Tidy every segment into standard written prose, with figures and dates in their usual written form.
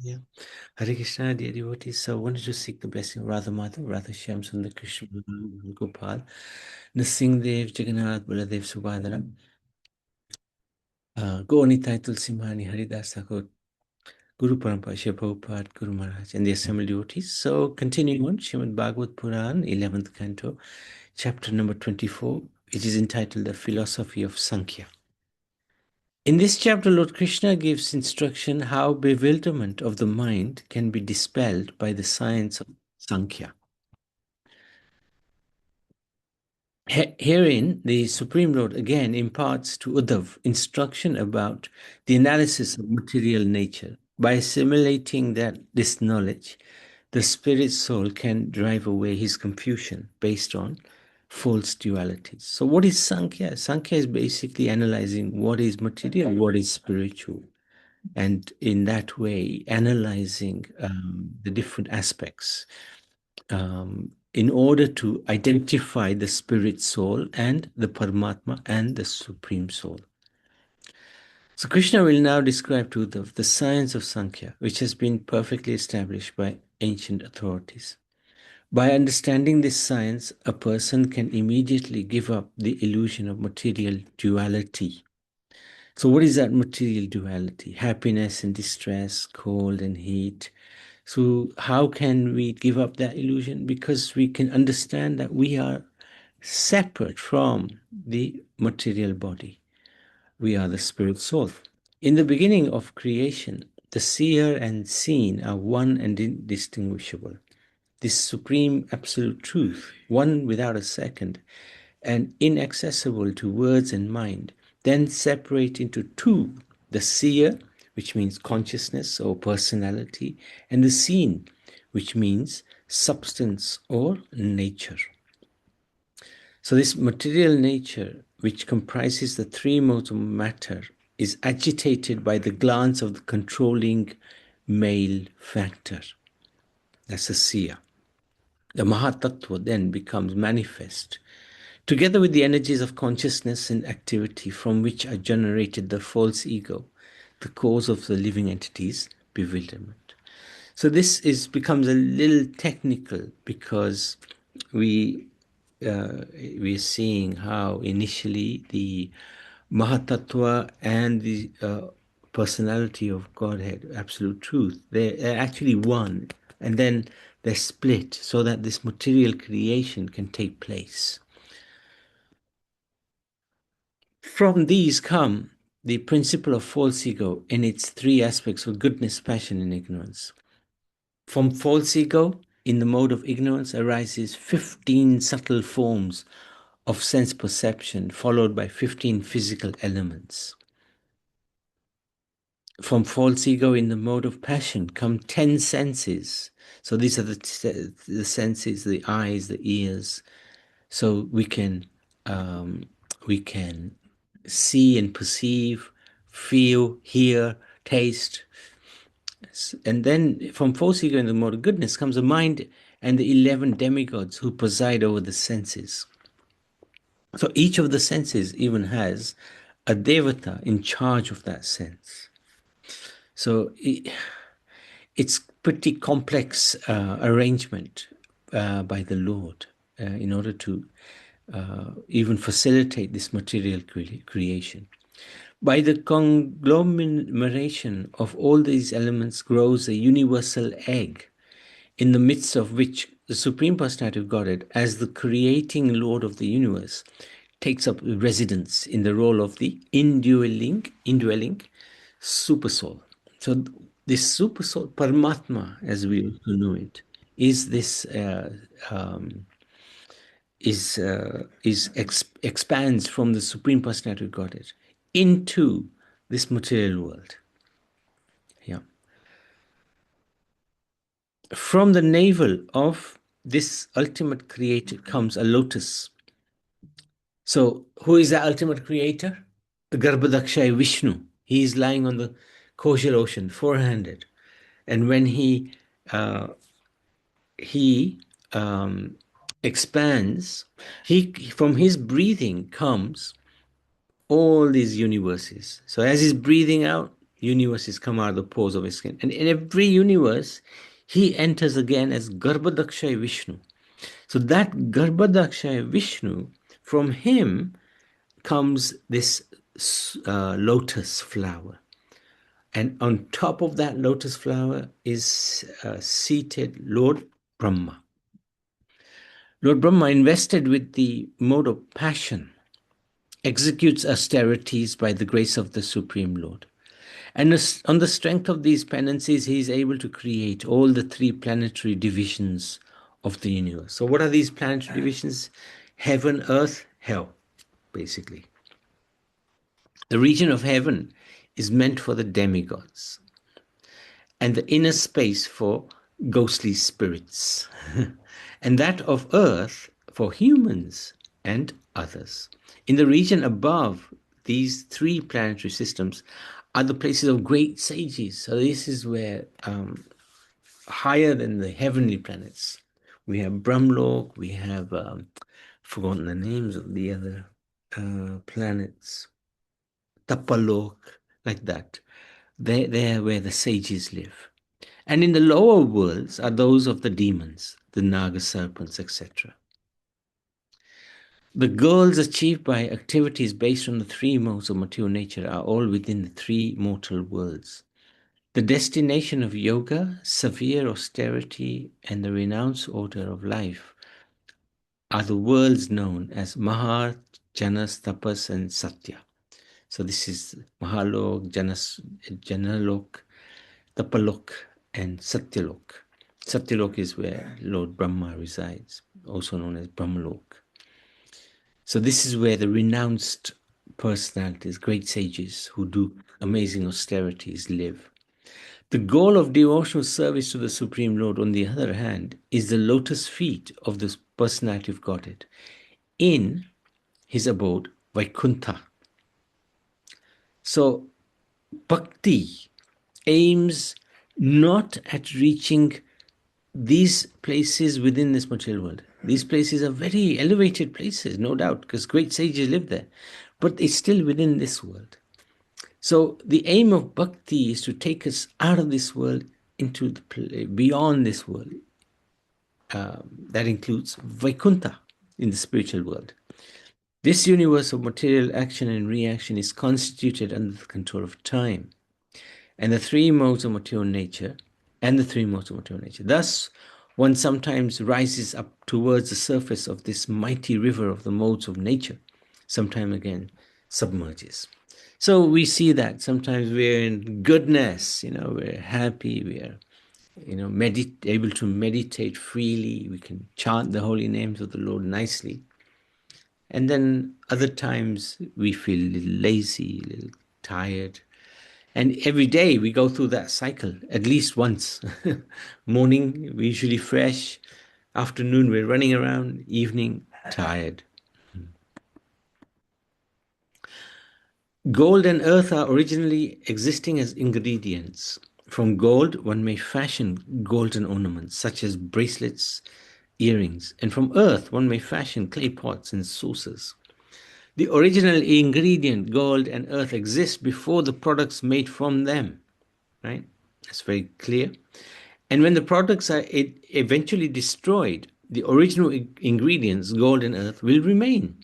Yeah. Hare Krishna, dear devotees. So I wanted to seek the blessing of Radha Madhav, Radha Shyam Sundar Krishna, Gopal, Nrsimhadev, Jagannath, Baladev, Subhadra, Gaunitai, Tulsimani, Haridas Thakur, Guru Parampara, Shri Prabhupada, Guru Maharaj, and the assembled devotees. So continuing on, Srimad Bhagavad Puran, 11th Canto, chapter number 24, which is entitled The Philosophy of Sankhya. In this chapter, Lord Krishna gives instruction how bewilderment of the mind can be dispelled by the science of Sankhya. Herein, the Supreme Lord again imparts to Uddhav instruction about the analysis of material nature. By assimilating this knowledge, the spirit soul can drive away his confusion based on false dualities. So what is Sankhya? Sankhya is basically analyzing what is material, what is spiritual. And in that way, analyzing the different aspects in order to identify the spirit soul and the Paramatma and the Supreme Soul. So Krishna will now describe to the science of Sankhya, which has been perfectly established by ancient authorities. By understanding this science, a person can immediately give up the illusion of material duality. So what is that material duality? Happiness and distress, cold and heat. So how can we give up that illusion? Because we can understand that we are separate from the material body. We are the spirit soul. In the beginning of creation, the seer and seen are one and indistinguishable. This supreme absolute truth, one without a second, and inaccessible to words and mind, then separate into two: the seer, which means consciousness or personality, and the seen, which means substance or nature. So this material nature, which comprises the three modes of matter, is agitated by the glance of the controlling male factor. That's a seer. The Mahatattva then becomes manifest, together with the energies of consciousness and activity from which are generated the false ego, the cause of the living entity's bewilderment. So this becomes a little technical because we are seeing how initially the Mahatattva and the personality of Godhead, absolute truth, they're actually one, and then they're split so that this material creation can take place. From these come the principle of false ego in its three aspects of goodness, passion, and ignorance. From false ego, in the mode of ignorance, arises 15 subtle forms of sense perception, followed by 15 physical elements. From false ego, in the mode of passion, come 10 senses. So these are the senses, the eyes, the ears. So we can see and perceive, feel, hear, taste. And then from false ego in the mode of goodness comes the mind and the 11 demigods who preside over the senses. So each of the senses even has a devata in charge of that sense. So it's pretty complex arrangement by the Lord in order to even facilitate this material creation. By the conglomeration of all these elements grows a universal egg, in the midst of which the Supreme Personality of Godhead, as the creating Lord of the universe, takes up residence in the role of the indwelling supersoul. So this supersoul, Paramatma, as we also know it, is this expands from the Supreme Personality of Godhead into this material world. Yeah. From the navel of this ultimate creator comes a lotus. So who is the ultimate creator? The Garbhodakshaya Vishnu. He is lying on the causal ocean, four-handed. And when he expands, from his breathing comes all these universes. So as he's breathing out, universes come out of the pores of his skin. And in every universe, he enters again as Garbhadakshay Vishnu. So that Garbhadakshay Vishnu, from him comes this lotus flower. And on top of that lotus flower is seated Lord Brahma. Lord Brahma, invested with the mode of passion, executes austerities by the grace of the Supreme Lord. And on the strength of these penances, he is able to create all the three planetary divisions of the universe. So what are these planetary divisions? Heaven, earth, hell, basically. The region of heaven is meant for the demigods, and the inner space for ghostly spirits, and that of earth for humans and others. In the region above these three planetary systems are the places of great sages. So this is where, higher than the heavenly planets, we have Brahmlok, we have, forgotten the names of the other planets, Tapalok, like that. They're where the sages live. And in the lower worlds are those of the demons, the Naga serpents, etc. The goals achieved by activities based on the three modes of material nature are all within the three mortal worlds. The destination of yoga, severe austerity, and the renounced order of life are the worlds known as Mahar, Janas, Tapas, and Satya. So this is Mahalok, Janalok, Tapalok, and Satyalok. Satyalok is where Lord Brahma resides, also known as Brahmalok. So this is where the renounced personalities, great sages who do amazing austerities live. The goal of devotional service to the Supreme Lord, on the other hand, is the lotus feet of this personality of Godhead in his abode, Vaikuntha. So bhakti aims not at reaching these places within this material world. These places are very elevated places, no doubt, because great sages live there, but it's still within this world. So the aim of bhakti is to take us out of this world into the beyond this world. That includes Vaikuntha in the spiritual world. This universe of material action and reaction is constituted under the control of time and the three modes of material nature, Thus, one sometimes rises up towards the surface of this mighty river of the modes of nature, sometime again submerges. So we see that sometimes we're in goodness, we're happy, we are, able to meditate freely, we can chant the holy names of the Lord nicely. And then other times we feel a little lazy, a little tired. And every day we go through that cycle at least once. Morning, we're usually fresh. Afternoon, we're running around. Evening, tired. Gold and earth are originally existing as ingredients. From gold, one may fashion golden ornaments, such as bracelets, earrings. And from earth, one may fashion clay pots and saucers. The original ingredient, gold and earth, exist before the products made from them, right? That's very clear. And when the products are eventually destroyed, the original ingredients, gold and earth, will remain.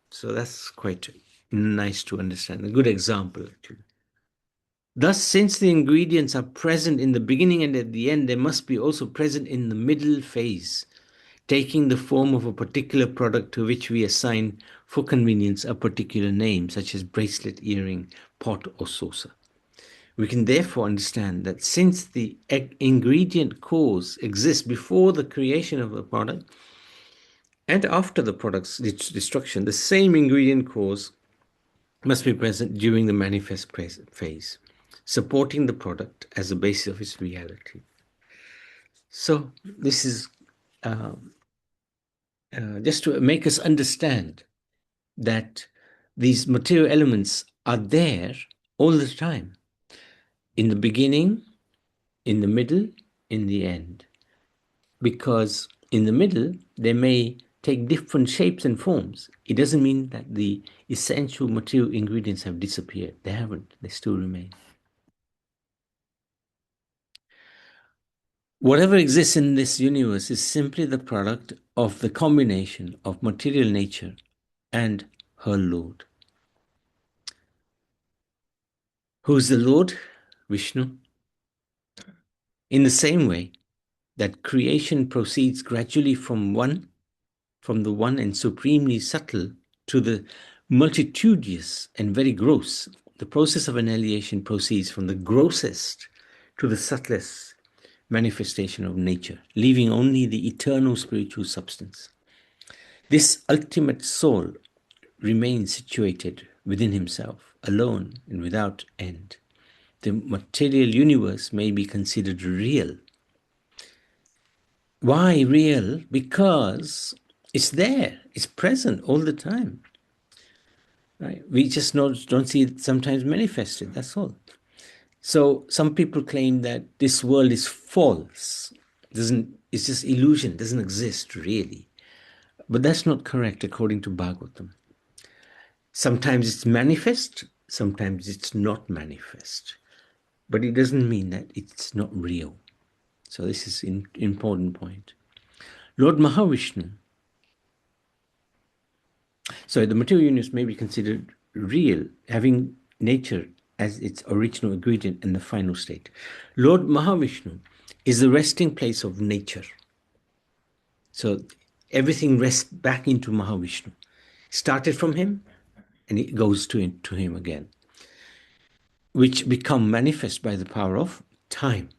So that's quite nice to understand. A good example, actually. Thus, since the ingredients are present in the beginning and at the end, they must be also present in the middle phase, taking the form of a particular product to which we assign, for convenience, a particular name, such as bracelet, earring, pot, or saucer. We can therefore understand that since the ingredient cause exists before the creation of the product and after the product's destruction, the same ingredient cause must be present during the manifest phase, supporting the product as the basis of its reality. So this is just to make us understand that these material elements are there all the time, in the beginning, in the middle, in the end. Because in the middle, they may take different shapes and forms, it doesn't mean that the essential material ingredients have disappeared. They haven't. They still remain. Whatever exists in this universe is simply the product of the combination of material nature and her Lord. Who's the Lord? Vishnu. In the same way that creation proceeds gradually from the one and supremely subtle to the multitudinous and very gross, the process of annihilation proceeds from the grossest to the subtlest manifestation of nature, leaving only the eternal spiritual substance. This ultimate soul remains situated within himself, alone and without end. The material universe may be considered real. Why real? Because it's there, it's present all the time. Right? We just don't see it sometimes manifested, that's all. So some people claim that this world is false, it's just illusion, doesn't exist really. But that's not correct according to Bhagavatam. Sometimes it's manifest, sometimes it's not manifest. But it doesn't mean that it's not real. So this is an important point. Lord Mahavishnu, so the material universe may be considered real, having nature as its original ingredient in the final state. Lord Mahavishnu is the resting place of nature. So everything rests back into Mahavishnu. Started from him, and it goes to him again, which become manifest by the power of time.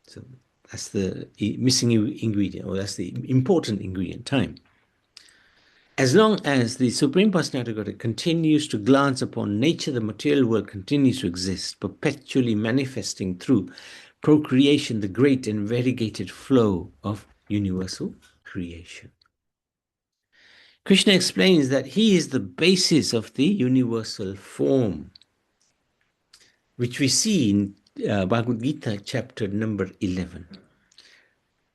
So that's the missing ingredient, or that's the important ingredient, time. As long as the Supreme Personality of Godhead continues to glance upon nature, the material world continues to exist, perpetually manifesting through procreation, the great and variegated flow of universal creation. Krishna explains that he is the basis of the universal form, which we see in Bhagavad Gita chapter number 11.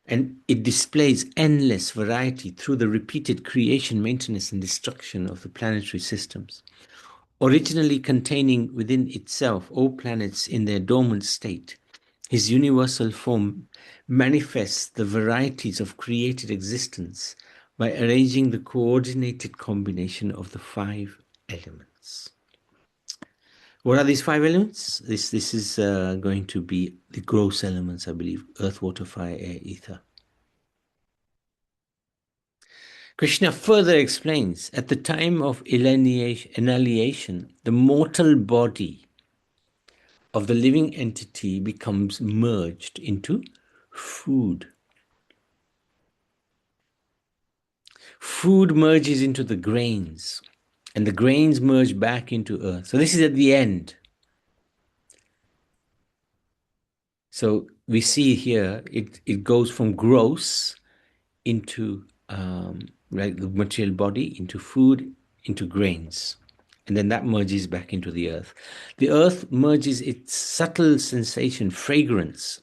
And it displays endless variety through the repeated creation, maintenance, and destruction of the planetary systems. Originally containing within itself all planets in their dormant state, his universal form manifests the varieties of created existence by arranging the coordinated combination of the 5 elements. What are these 5 elements? This is going to be the gross elements, I believe: earth, water, fire, air, ether. Krishna further explains, at the time of annihilation, the mortal body of the living entity becomes merged into food. Food merges into the grains, and the grains merge back into earth. So this is at the end. So we see here, it goes from gross into like the material body, into food, into grains. And then that merges back into the earth. The earth merges its subtle sensation, fragrance,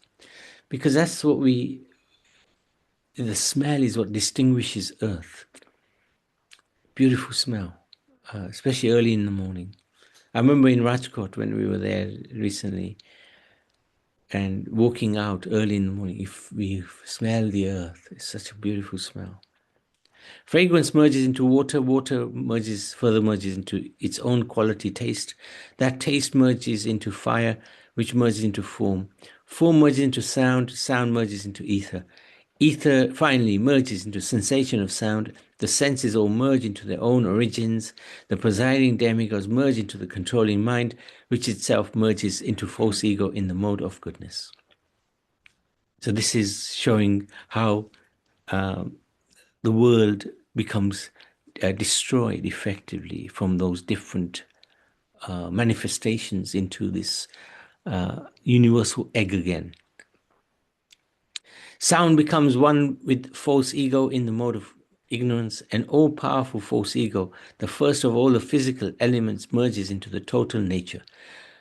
because that's what the smell is what distinguishes earth. Beautiful smell, especially early in the morning. I remember in Rajkot when we were there recently, and walking out early in the morning, if we smell the earth, it's such a beautiful smell. Fragrance merges into water, water further merges into its own quality taste. That taste merges into fire, which merges into form. Form merges into sound, sound merges into ether. Ether finally merges into sensation of sound. The senses all merge into their own origins. The presiding demigods merge into the controlling mind, which itself merges into false ego in the mode of goodness. So this is showing how the world becomes destroyed effectively from those different manifestations into this universal egg again. Sound becomes one with false ego in the mode of ignorance, and all-powerful false ego, the first of all the physical elements, merges into the total nature.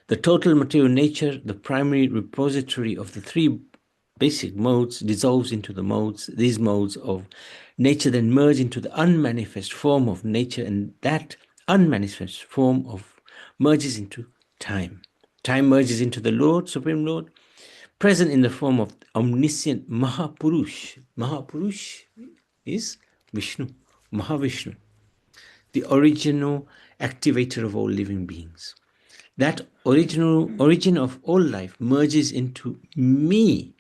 The total material nature, the primary repository of the 3 basic modes dissolves into the modes. These modes of nature then merge into the unmanifest form of nature, and that unmanifest form of merges into time. Time merges into the Lord, Supreme Lord, present in the form of omniscient Mahapurush. Mahapurush is Vishnu, Mahavishnu, the original activator of all living beings. That origin of all life merges into me.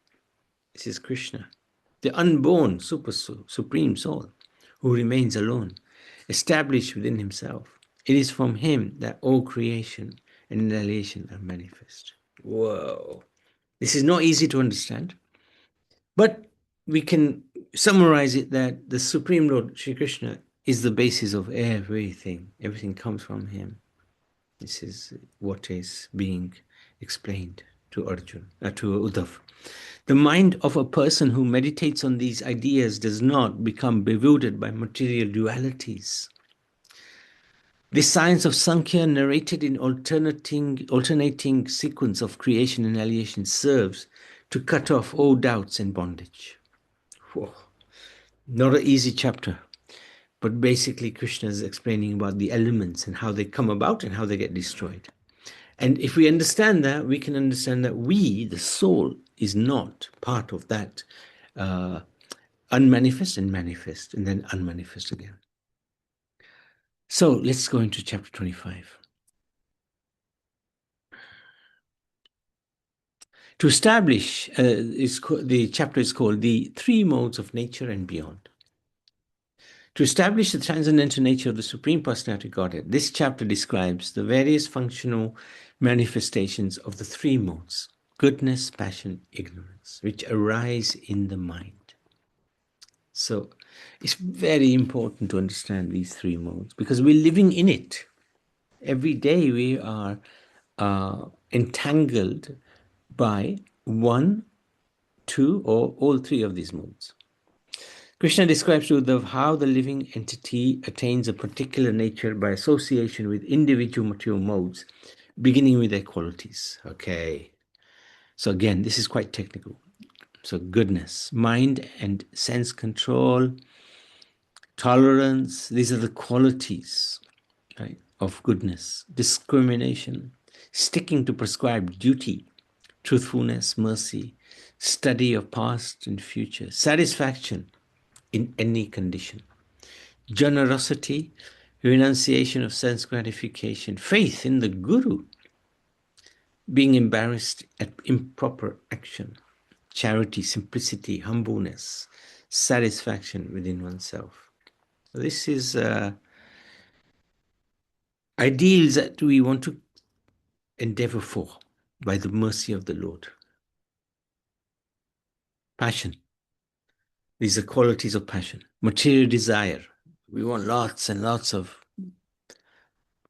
This is Krishna, the unborn super soul, supreme soul, who remains alone, established within himself. It is from him that all creation and annihilation are manifest. Whoa. This is not easy to understand, but we can summarize it that the Supreme Lord Sri Krishna is the basis of everything. Everything comes from him. This is what is being explained to Arjuna, to Uddhav. The mind of a person who meditates on these ideas does not become bewildered by material dualities. This science of Sankhya, narrated in alternating sequence of creation and annihilation, serves to cut off all doubts and bondage. Whoa. Not an easy chapter, but basically Krishna is explaining about the elements and how they come about and how they get destroyed. And if we understand that, we can understand that we, the soul, is not part of that unmanifest and manifest, and then unmanifest again. So let's go into chapter 25. To establish, the chapter is called The Three Modes of Nature and Beyond. To establish the transcendental nature of the Supreme Personality Godhead, this chapter describes the various functional manifestations of the three modes: goodness, passion, ignorance, which arise in the mind. So it's very important to understand these three modes because we're living in it. Every day we are entangled by one, two, or all three of these modes. Krishna describes to Uddhav how the living entity attains a particular nature by association with individual material modes, beginning with their qualities. Okay. So again, this is quite technical. So goodness, mind and sense control, tolerance, these are the qualities, right, of goodness. Discrimination, sticking to prescribed duty, truthfulness, mercy, study of past and future, satisfaction in any condition, generosity, renunciation of sense gratification, faith in the Guru, being embarrassed at improper action, charity, simplicity, humbleness, satisfaction within oneself. This is ideals that we want to endeavor for by the mercy of the Lord. Passion. These are qualities of passion. Material desire. We want lots and lots of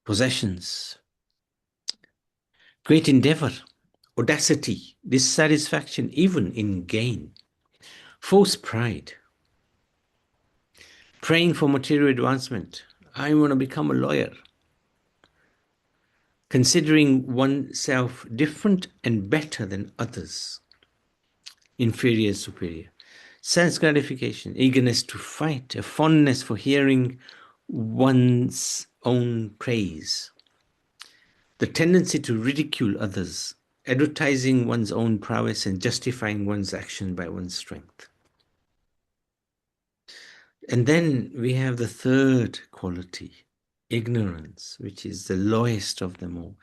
possessions. Great endeavor. Audacity. Dissatisfaction even in gain. False pride. Praying for material advancement. I want to become a lawyer. Considering oneself different and better than others. Inferior, superior. Sense gratification, eagerness to fight, a fondness for hearing one's own praise. The tendency to ridicule others, advertising one's own prowess and justifying one's action by one's strength. And then we have the third quality, ignorance, which is the lowest of them all.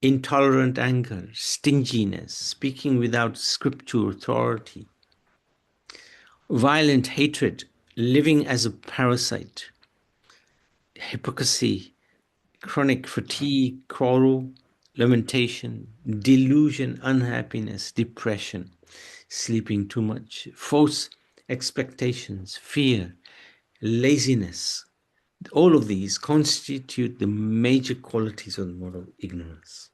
Intolerant anger, stinginess, speaking without scripture authority, violent hatred, living as a parasite, hypocrisy, chronic fatigue, quarrel, lamentation, delusion, unhappiness, depression, sleeping too much, false expectations, fear, laziness. All of these constitute the major qualities of the mode of ignorance.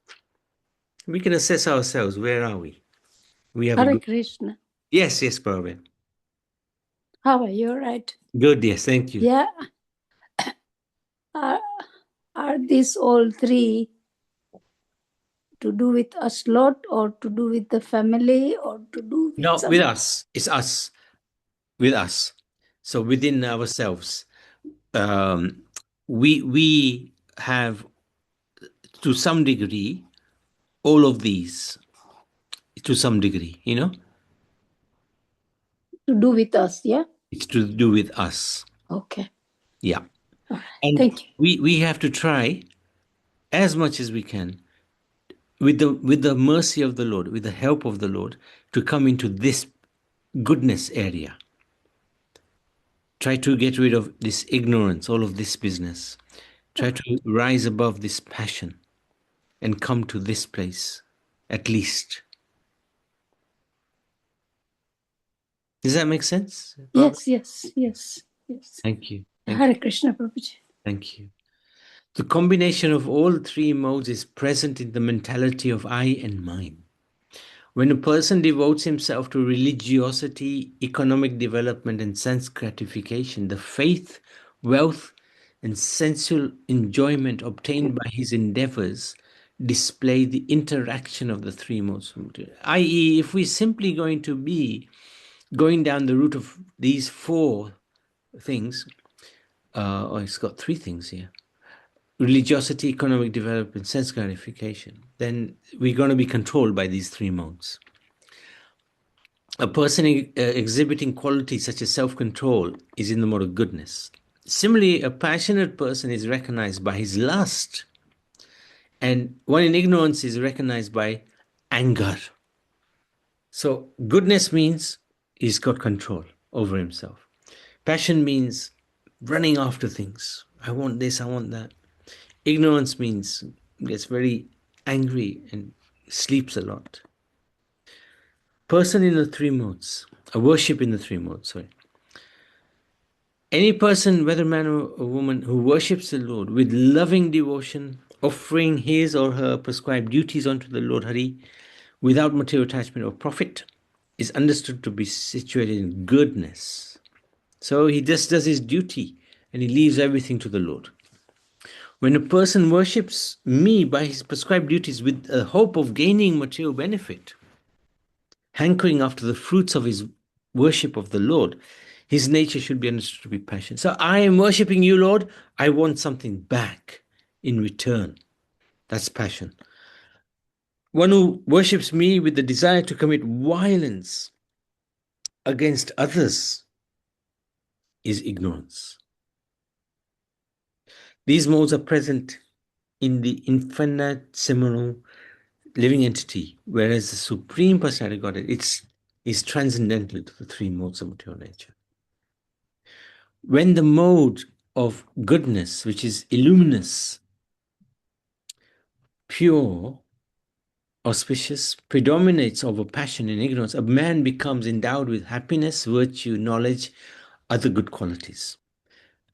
We can assess ourselves. Where are we? We have Hare Krishna. Yes, Barbara. How are you? Right. Good, yes, thank you. Yeah. Are these all three To do with us lot, or to do with the family, or to do with No, with some. us. It's us. With us. So within ourselves. Um, we have, to some degree, all of these, to some degree, To do with us, yeah? it's to do with us. Okay. Yeah. All right. And Thank you. we have to try as much as we can, with the mercy of the Lord, with the help of the Lord, to come into this goodness area. Try to get rid of this ignorance, all of this business. Try to rise above this passion and come to this place, at least. Does that make sense, Barbara? Yes. Thank you. Thank you. Hare Krishna, Prabhuji. Thank you. The combination of all three modes is present in the mentality of I and mine. When a person devotes himself to religiosity, economic development, and sense gratification, the faith, wealth, and sensual enjoyment obtained by his endeavors display the interaction of the three modes. I.e., if we're simply going to be going down the route of these four things, it's got three things here: religiosity, economic development, sense gratification, then we're going to be controlled by these three modes. A person exhibiting qualities such as self-control is in the mode of goodness. Similarly, a passionate person is recognized by his lust, and one in ignorance is recognized by anger. So goodness means he's got control over himself. Passion means running after things. I want this, I want that. Ignorance means gets very angry and sleeps a lot. Person in the three modes, a worship in the three modes, sorry. Any person, whether man or woman, who worships the Lord with loving devotion, offering his or her prescribed duties unto the Lord Hari without material attachment or profit, is understood to be situated in goodness. So he just does his duty and he leaves everything to the Lord. When a person worships me by his prescribed duties with a hope of gaining material benefit, hankering after the fruits of his worship of the Lord, his nature should be understood to be passion. So I am worshipping you, Lord. I want something back in return. That's passion. One who worships me with the desire to commit violence against others is ignorance. These modes are present in the infinitesimal living entity, whereas the Supreme Personality of Godhead is transcendental to the three modes of material nature. When the mode of goodness, which is illuminous, pure, auspicious, predominates over passion and ignorance, a man becomes endowed with happiness, virtue, knowledge, other good qualities.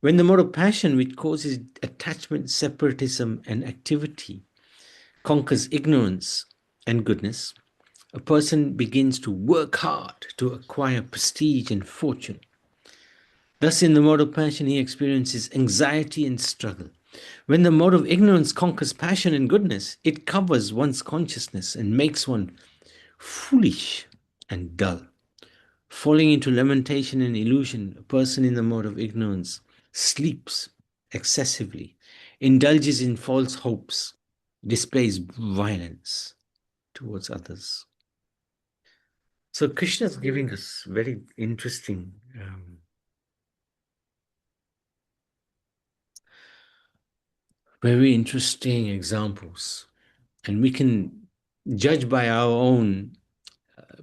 When the mode of passion, which causes attachment, separatism, and activity, conquers ignorance and goodness, a person begins to work hard to acquire prestige and fortune. Thus, in the mode of passion, he experiences anxiety and struggle. When the mode of ignorance conquers passion and goodness, it covers one's consciousness and makes one foolish and dull. Falling into lamentation and illusion, a person in the mode of ignorance sleeps excessively, indulges in false hopes, displays violence towards others. So Krishna is giving us very interesting very interesting examples, and we can judge by our own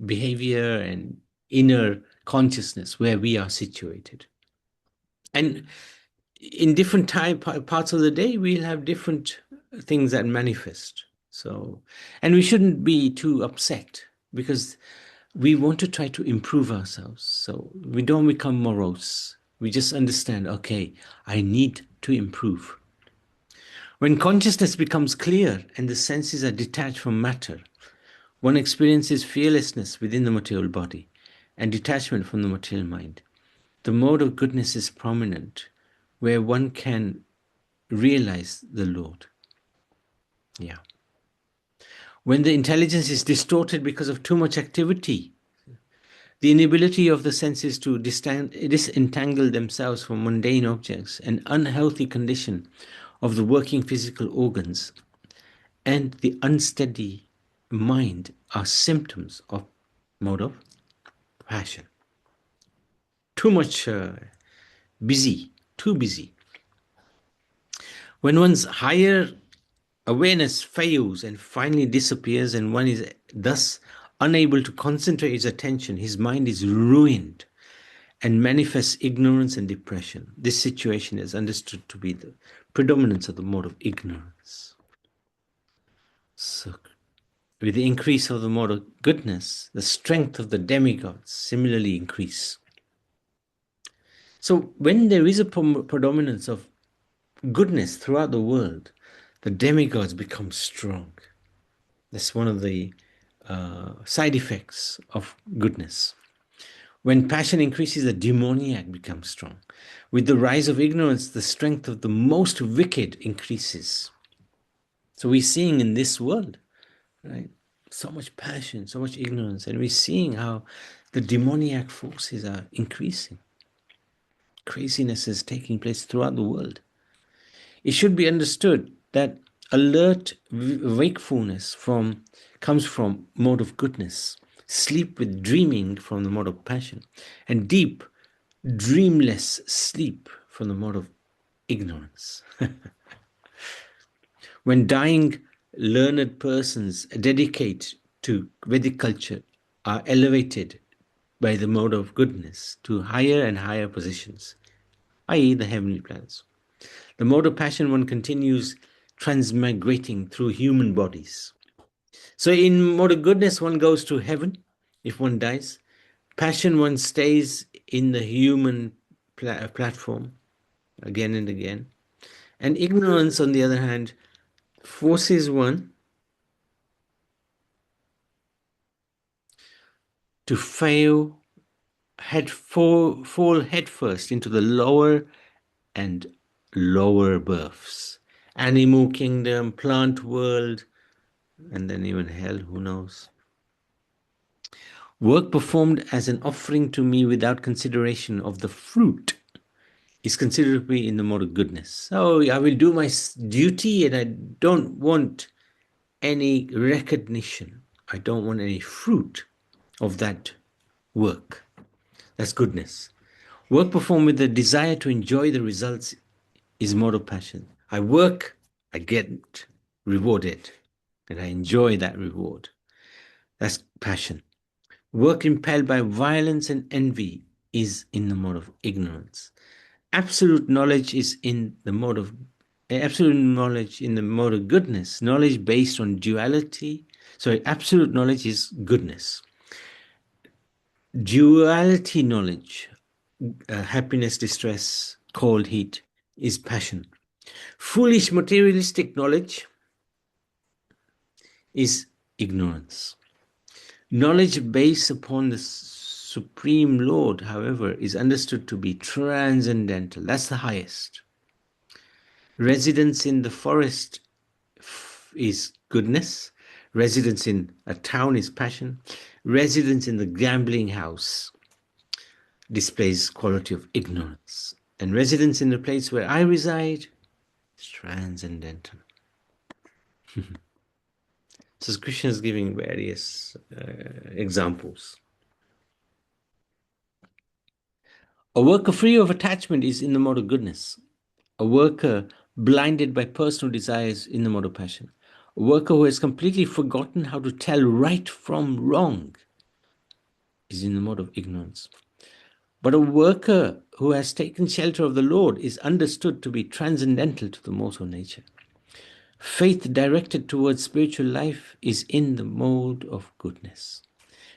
behavior and inner consciousness where we are situated. And in different parts of the day, we'll have different things that manifest. So, and we shouldn't be too upset, because we want to try to improve ourselves. So we don't become morose. We just understand, okay, I need to improve. When consciousness becomes clear and the senses are detached from matter, one experiences fearlessness within the material body and detachment from the material mind. The mode of goodness is prominent, where one can realize the Lord. Yeah. When the intelligence is distorted because of too much activity, the inability of the senses to disentangle themselves from mundane objects, an unhealthy condition of the working physical organs, and the unsteady mind are symptoms of mode of passion. Too much busy, too busy. When one's higher awareness fails and finally disappears, and one is thus unable to concentrate his attention, his mind is ruined and manifests ignorance and depression. This situation is understood to be the predominance of the mode of ignorance. So, with the increase of the mode of goodness, the strength of the demigods similarly increase. So, when there is a predominance of goodness throughout the world, the demigods become strong. That's one of the side effects of goodness. When passion increases, the demoniac becomes strong. With the rise of ignorance, the strength of the most wicked increases. So we're seeing in this world, right, so much passion, so much ignorance, and we're seeing how the demoniac forces are increasing. Craziness is taking place throughout the world. It should be understood that alert wakefulness comes from mode of goodness, sleep with dreaming from the mode of passion, and deep dreamless sleep from the mode of ignorance. When dying learned persons dedicate to Vedic culture are elevated by the mode of goodness to higher and higher positions, i.e. the heavenly planets. The mode of passion one continues transmigrating through human bodies. So in mode of goodness, one goes to heaven if one dies. Passion one stays in the human platform again and again. And ignorance, on the other hand, forces one to fall headfirst into the lower and lower births. Animal kingdom, plant world, and then even hell, who knows. Work performed as an offering to me without consideration of the fruit is considered to be in the mode of goodness. So I will do my duty and I don't want any recognition. I don't want any fruit of that work. That's goodness. Work performed with the desire to enjoy the results is mode of passion. I work, I get rewarded, and I enjoy that reward. That's passion. Work impelled by violence and envy is in the mode of ignorance. Absolute knowledge is in the mode of absolute knowledge in the mode of goodness. Knowledge based on duality. Sorry, absolute knowledge is goodness. Duality knowledge, happiness, distress, cold, heat, is passion. Foolish materialistic knowledge is ignorance. Knowledge based upon the Supreme Lord, however, is understood to be transcendental. That's the highest. Residence in the forest is goodness. Residence in a town is passion. Residence in the gambling house displays quality of ignorance. And residence in the place where I reside is transcendental. So Krishna is giving various examples. A worker free of attachment is in the mode of goodness. A worker blinded by personal desires in the mode of passion. A worker who has completely forgotten how to tell right from wrong is in the mode of ignorance. But a worker who has taken shelter of the Lord is understood to be transcendental to the mortal nature. Faith directed towards spiritual life is in the mode of goodness.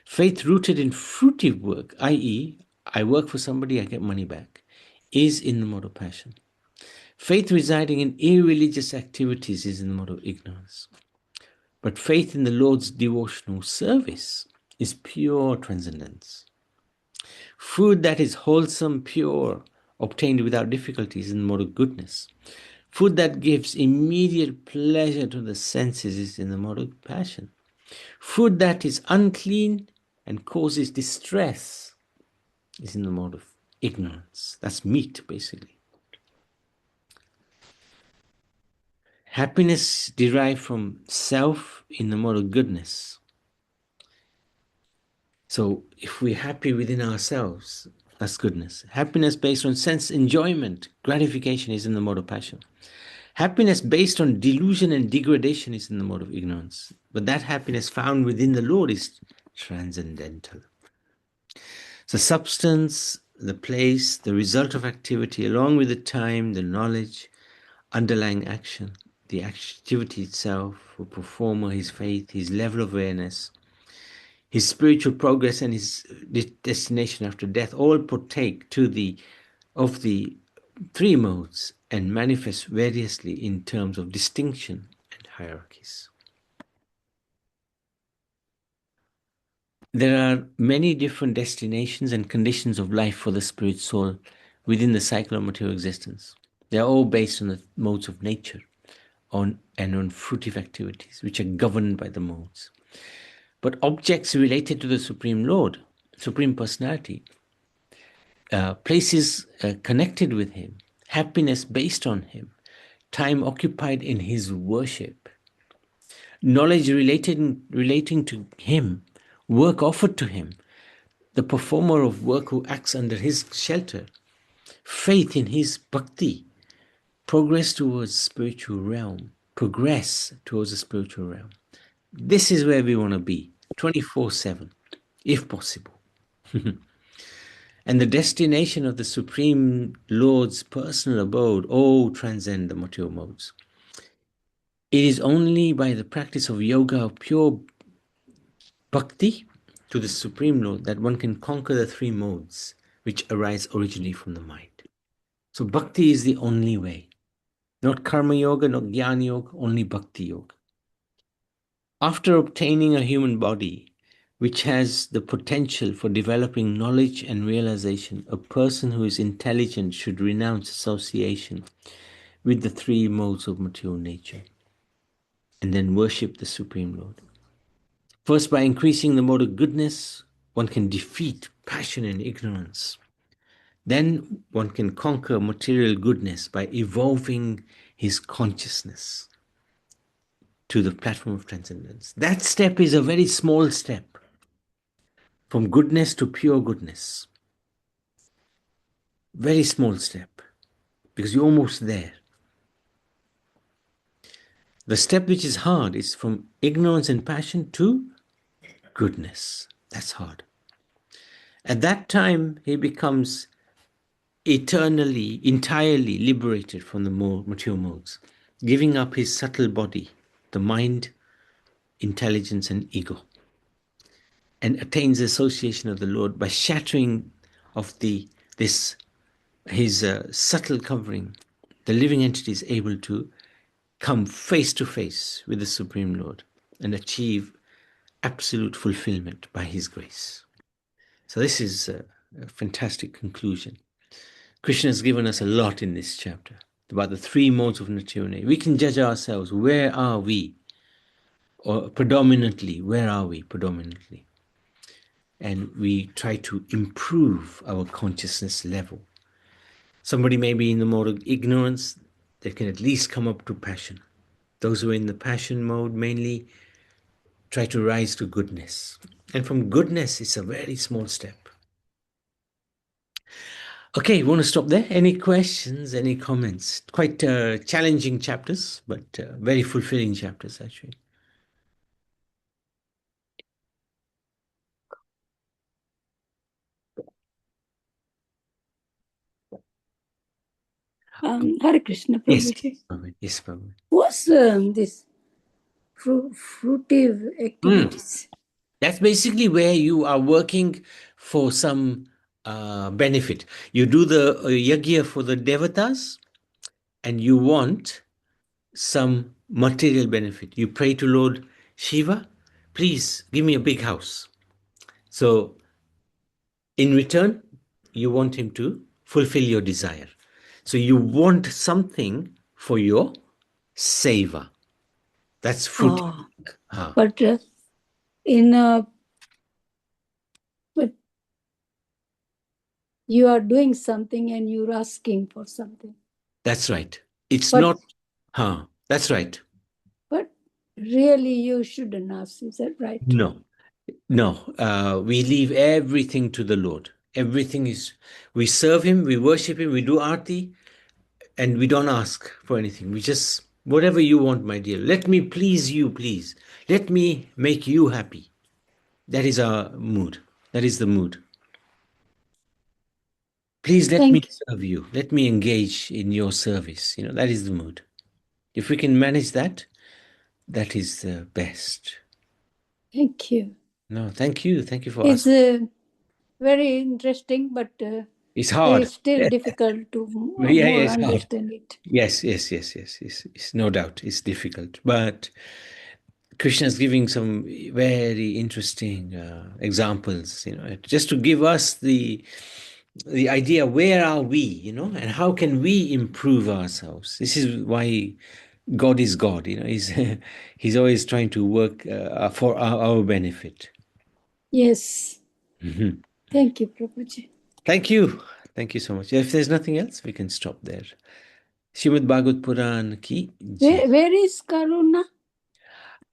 Faith rooted in fruitive work, i.e., I work for somebody, I get money back, is in the mode of passion. Faith residing in irreligious activities is in the mode of ignorance. But faith in the Lord's devotional service is pure transcendence. Food that is wholesome, pure, obtained without difficulties is in the mode of goodness. Food that gives immediate pleasure to the senses is in the mode of passion. Food that is unclean and causes distress is in the mode of ignorance. That's meat, basically. Happiness derived from self in the mode of goodness. So if we're happy within ourselves, that's goodness. Happiness based on sense enjoyment, gratification is in the mode of passion. Happiness based on delusion and degradation is in the mode of ignorance. But that happiness found within the Lord is transcendental. The substance, the place, the result of activity, along with the time, the knowledge, underlying action, the activity itself, the performer, his faith, his level of awareness, his spiritual progress, and his destination after death all partake of the three modes and manifest variously in terms of distinction and hierarchies. There are many different destinations and conditions of life for the spirit soul within the cycle of material existence. They are all based on the modes of nature and on fruitive activities, which are governed by the modes. But objects related to the Supreme Lord, Supreme Personality, places connected with Him, happiness based on Him, time occupied in His worship, knowledge relating to Him, work offered to Him, the performer of work who acts under His shelter, faith in His bhakti, progress towards spiritual realm, progress towards the spiritual realm. This is where we want to be, 24/7, if possible. And the destination of the Supreme Lord's personal abode all transcend the material modes. It is only by the practice of yoga of pure bhakti to the Supreme Lord that one can conquer the three modes which arise originally from the mind. So bhakti is the only way. Not karma yoga, not jnana yoga, only bhakti yoga. After obtaining a human body, which has the potential for developing knowledge and realization, a person who is intelligent should renounce association with the three modes of material nature and then worship the Supreme Lord. First, by increasing the mode of goodness, one can defeat passion and ignorance. Then one can conquer material goodness by evolving his consciousness to the platform of transcendence. That step is a very small step from goodness to pure goodness. Very small step because you're almost there. The step which is hard is from ignorance and passion to goodness. That's hard. At that time, he becomes eternally, entirely liberated from the material modes, giving up his subtle body, the mind, intelligence, and ego, and attains the association of the Lord by shattering of his subtle covering. The living entity is able to come face to face with the Supreme Lord and achieve absolute fulfillment by His grace. So this is a fantastic conclusion. Krishna has given us a lot in this chapter about the three modes of nature. We can judge ourselves. Where are we? Or predominantly, where are we predominantly? And we try to improve our consciousness level. Somebody may be in the mode of ignorance, they can at least come up to passion. Those who are in the passion mode mainly try to rise to goodness. And from goodness, it's a very small step. Okay, we want to stop there. Any questions, any comments? Quite challenging chapters, but very fulfilling chapters, actually. Hare Krishna, Yes, Prabhuji. yes, Prabhu. What's this fruitive activities? That's basically where you are working for some benefit. You do the yajna for the devatas, and you want some material benefit. You pray to Lord Shiva, please give me a big house. So in return, you want him to fulfill your desire. So you want something for your seva. That's fruit. But in but you are doing something and you're asking for something. That's right. It's But- not, that's right. But really, you shouldn't ask. Is that right? No, we leave everything to the Lord. Everything is, we serve Him, we worship Him, we do arti, and we don't ask for anything. We just, whatever you want, my dear, let me please you, please. Let me make you happy. That is our mood. That is the mood. Please let me serve you. Let me engage in your service. That is the mood. If we can manage that, that is the best. Thank you. No, thank you. Thank you for It's asking. very interesting, but It's hard. it's still difficult to Yeah, more it's hard. understand it. Yes. It's no doubt. It's difficult. But Krishna is giving some very interesting examples, just to give us the idea, where are we, and how can we improve ourselves. This is why God is God. He's always trying to work for our benefit. Yes. Thank you, Prabhuji. Thank you. Thank you so much. If there's nothing else, we can stop there. Srimad Bhagavad Puran ki jai. Where is Karuna?